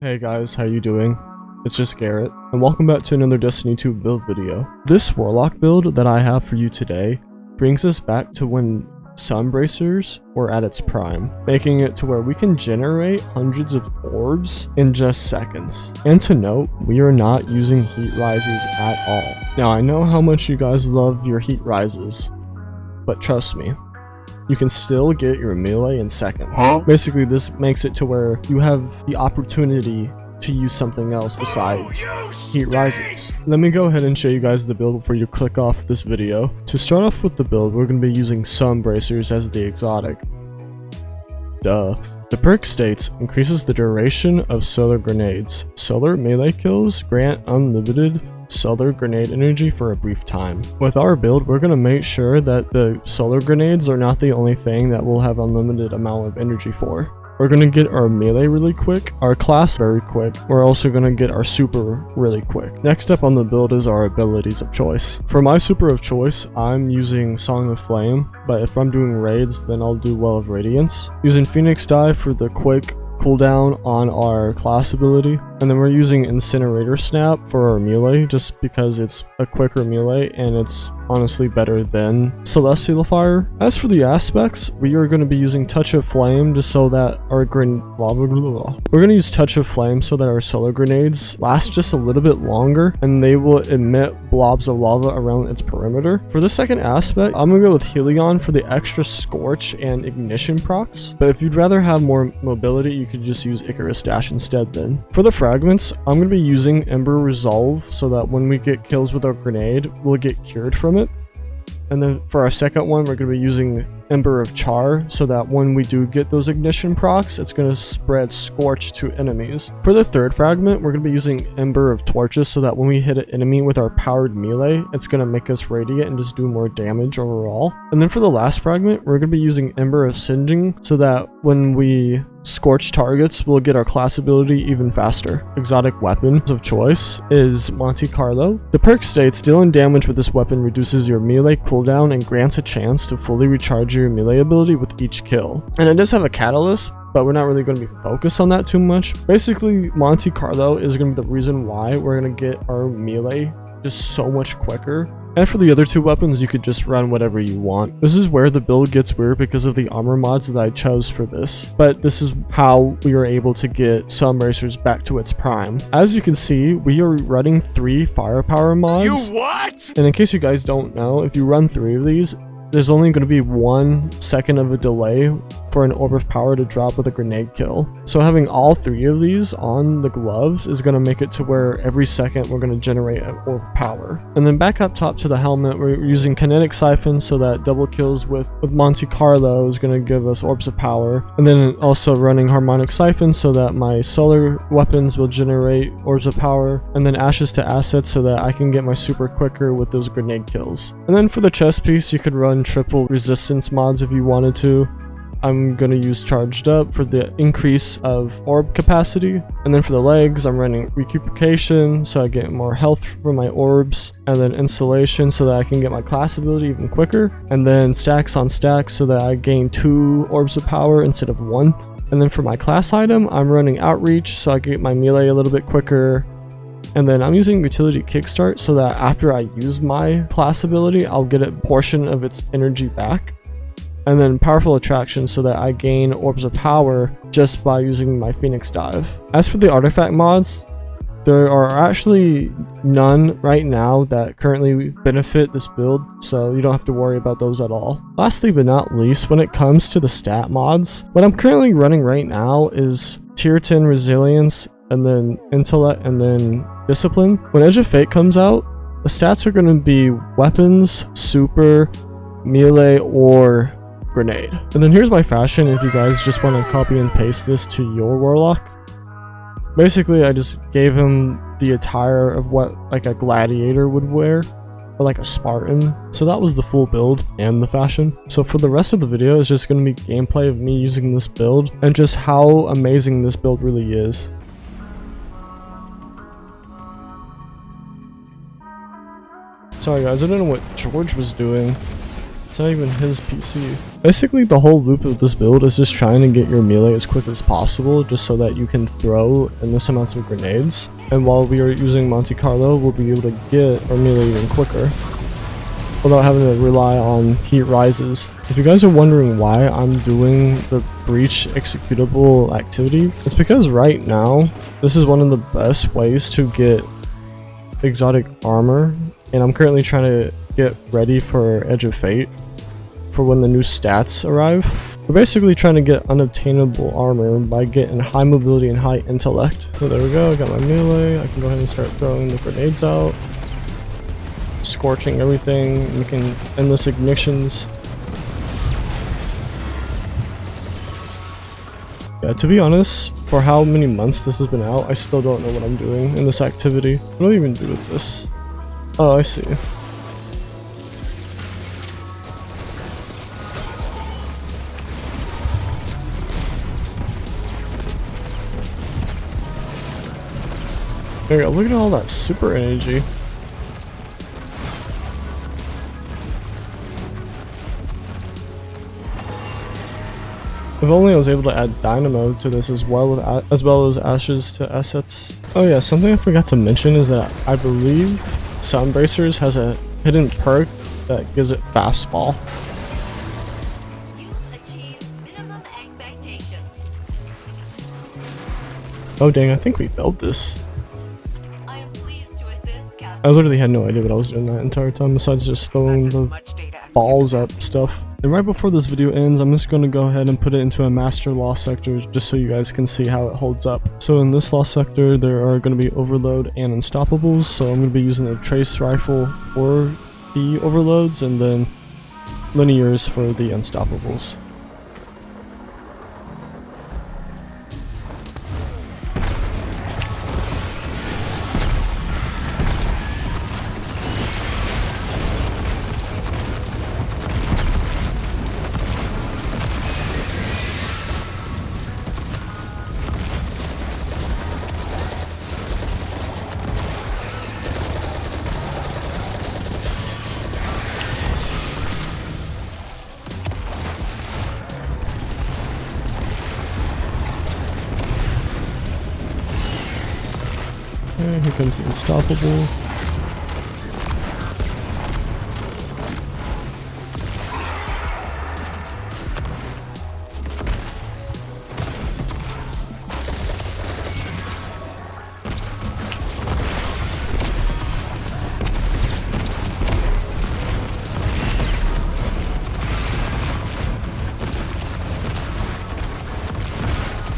Hey guys, how you doing? It's just Garrett, and welcome back to another Destiny 2 build video. This Warlock build that I have for you today brings us back to when Sunbracers were at its prime, making it to where we can generate hundreds of orbs in just seconds. And to note, we are not using heat rises at all. Now I know how much you guys love your heat rises, but trust me, you can still get your melee in seconds. Basically, this makes it to where you have the opportunity to use something else besides heat rises. Let me go ahead and show you guys the build before you click off this video. To start off with the build, we're going to be using Sunbracers as the exotic. Duh. The perk states, increases the duration of solar grenades. Solar melee kills grant unlimited solar grenade energy for a brief time. With our build, we're going to make sure that the solar grenades are not the only thing that we'll have unlimited amount of energy for. We're going to get our melee really quick, our class very quick. We're also going to get our super really quick. Next up on the build is our abilities of choice. For my super of choice, I'm using Song of Flame, but if I'm doing raids, then I'll do Well of Radiance. Using Phoenix Dive for the quick cooldown on our class ability, and then we're using Incinerator Snap for our melee just because it's a quicker melee and it's honestly better than Celestial Fire. As for the aspects, we are going to be using Touch of Flame just so that our we're going to use Touch of Flame so that our solar grenades last just a little bit longer and they will emit blobs of lava around its perimeter. For the second aspect, I'm going to go with Helion for the extra Scorch and Ignition procs, but if you'd rather have more mobility, you could just use Icarus Dash instead then. For the fragments, I'm going to be using Ember Resolve so that when we get kills with our grenade, we'll get cured from it. And then for our second one, we're going to be using Ember of Char so that when we do get those ignition procs, it's going to spread Scorch to enemies. For the third fragment, we're going to be using Ember of Torches so that when we hit an enemy with our powered melee, it's going to make us radiant and just do more damage overall. And then for the last fragment, we're going to be using Ember of Singeing so that when we scorch targets, we'll get our class ability even faster. Exotic weapon of choice is Monte Carlo. The perk states, dealing damage with this weapon reduces your melee cooldown and grants a chance to fully recharge your melee ability with each kill. And it does have a catalyst, but we're not really going to be focused on that too much. Basically, Monte Carlo is going to be the reason why we're going to get our melee just so much quicker. And for the other two weapons, you could just run whatever you want. This is where the build gets weird because of the armor mods that I chose for this. But this is how we are able to get Sunbracers back to its prime. As you can see, we are running 3 firepower mods. You what? And in case you guys don't know, if you run 3 of these, there's only going to be 1 second of a delay for an orb of power to drop with a grenade kill. So having all 3 of these on the gloves is going to make it to where every second we're going to generate an orb of power. And then back up top to the helmet, we're using Kinetic Siphon so that double kills with Monte Carlo is going to give us orbs of power. And then also running Harmonic Siphon so that my solar weapons will generate orbs of power. And then Ashes to Assets so that I can get my super quicker with those grenade kills. And then for the chest piece, you could run triple resistance mods if you wanted to. I'm going to use Charged Up for the increase of orb capacity. And then for the legs, I'm running Recuperation so I get more health from my orbs. And then Insulation so that I can get my class ability even quicker. And then Stacks on Stacks so that I gain 2 orbs of power instead of 1. And then for my class item, I'm running Outreach so I get my melee a little bit quicker. And then I'm using Utility Kickstart so that after I use my class ability, I'll get a portion of its energy back. And then Powerful Attraction so that I gain orbs of power just by using my Phoenix Dive. As for the artifact mods, there are actually none right now that currently benefit this build, so you don't have to worry about those at all. Lastly but not least, when it comes to the stat mods, what I'm currently running right now is Tier 10 Resilience, and then Intellect, and then Discipline. When Edge of Fate comes out, the stats are going to be Weapons, Super, Melee, or Grenade. And then here's my fashion if you guys just want to copy and paste this to your Warlock. Basically, I just gave him the attire of what like a gladiator would wear, or like a Spartan. So that was the full build and the fashion. So for the rest of the video, it's just going to be gameplay of me using this build and just how amazing this build really is. Sorry guys, I don't know what George was doing. It's not even his PC. Basically, the whole loop of this build is just trying to get your melee as quick as possible, just so that you can throw endless amounts of grenades. And while we are using Monte Carlo, we'll be able to get our melee even quicker, without having to rely on heat rises. If you guys are wondering why I'm doing the breach executable activity, it's because right now, this is one of the best ways to get exotic armor, and I'm currently trying to get ready for Edge of Fate for when the new stats arrive. We're basically trying to get unobtainable armor by getting high mobility and high intellect. So there we go, I got my melee. I can go ahead and start throwing the grenades out, scorching everything, making endless ignitions. Yeah, to be honest, for how many months this has been out, I still don't know what I'm doing in this activity. What do I even do with this? Oh, I see. There we go, look at all that super energy. If only I was able to add dynamo to this as well as ashes to assets. Oh yeah, something I forgot to mention is that I believe Sunbracers has a hidden perk that gives it fastball. Oh dang, I think we failed this. I literally had no idea what I was doing that entire time besides just throwing the balls at stuff. And right before this video ends, I'm just going to go ahead and put it into a master lost sector just so you guys can see how it holds up. So in this lost sector, there are going to be overload and unstoppables. So I'm going to be using the trace rifle for the overloads and then linears for the unstoppables. Okay, here comes the unstoppable.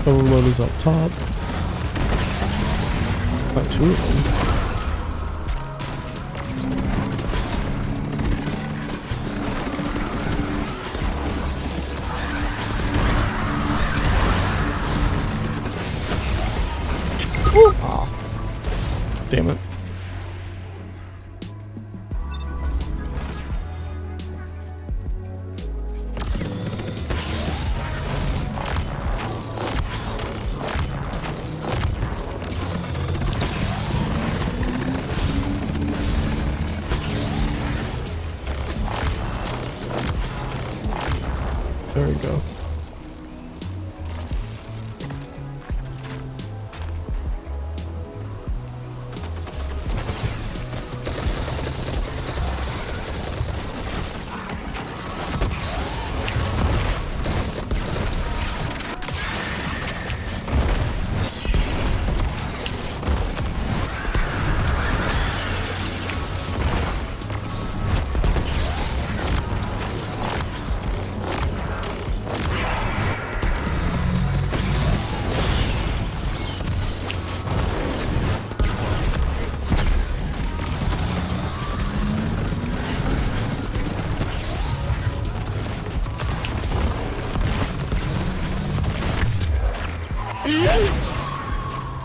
Overload is up top. Got two of them. Ah. Damn it. There we go.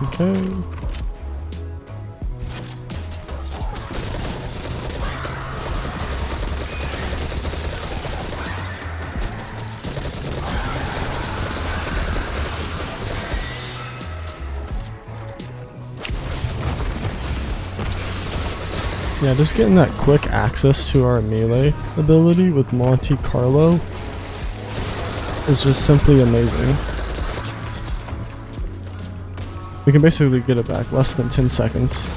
Okay. Yeah, just getting that quick access to our melee ability with Monte Carlo is just simply amazing. We can basically get it back less than 10 seconds.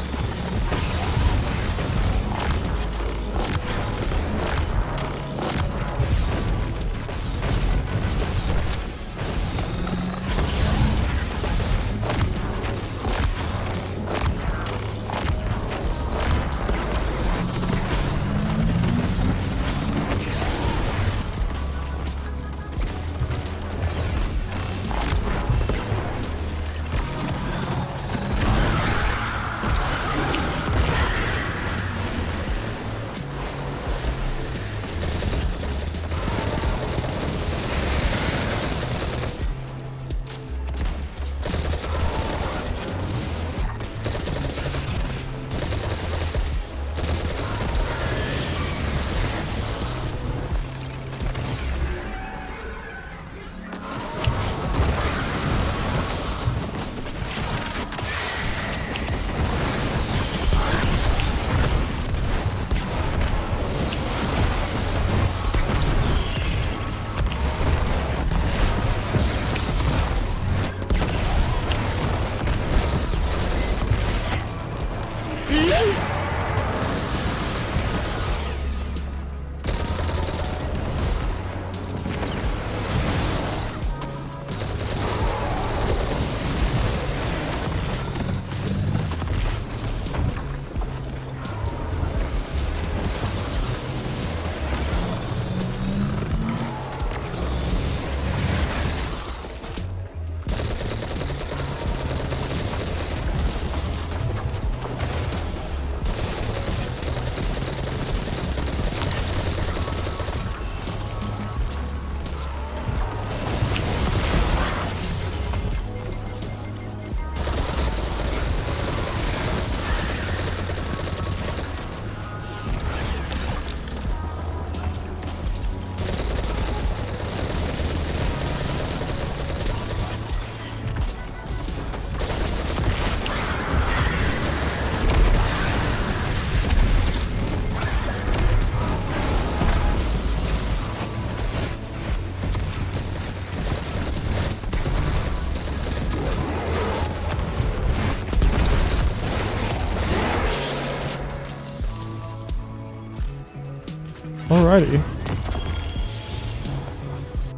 Alrighty.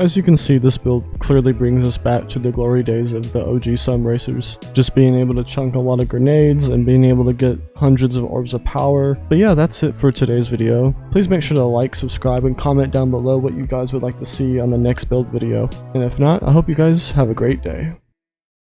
As you can see, this build clearly brings us back to the glory days of the OG Sunbracers. Just being able to chunk a lot of grenades and being able to get hundreds of orbs of power. But yeah, that's it for today's video. Please make sure to like, subscribe, and comment down below what you guys would like to see on the next build video. And if not, I hope you guys have a great day.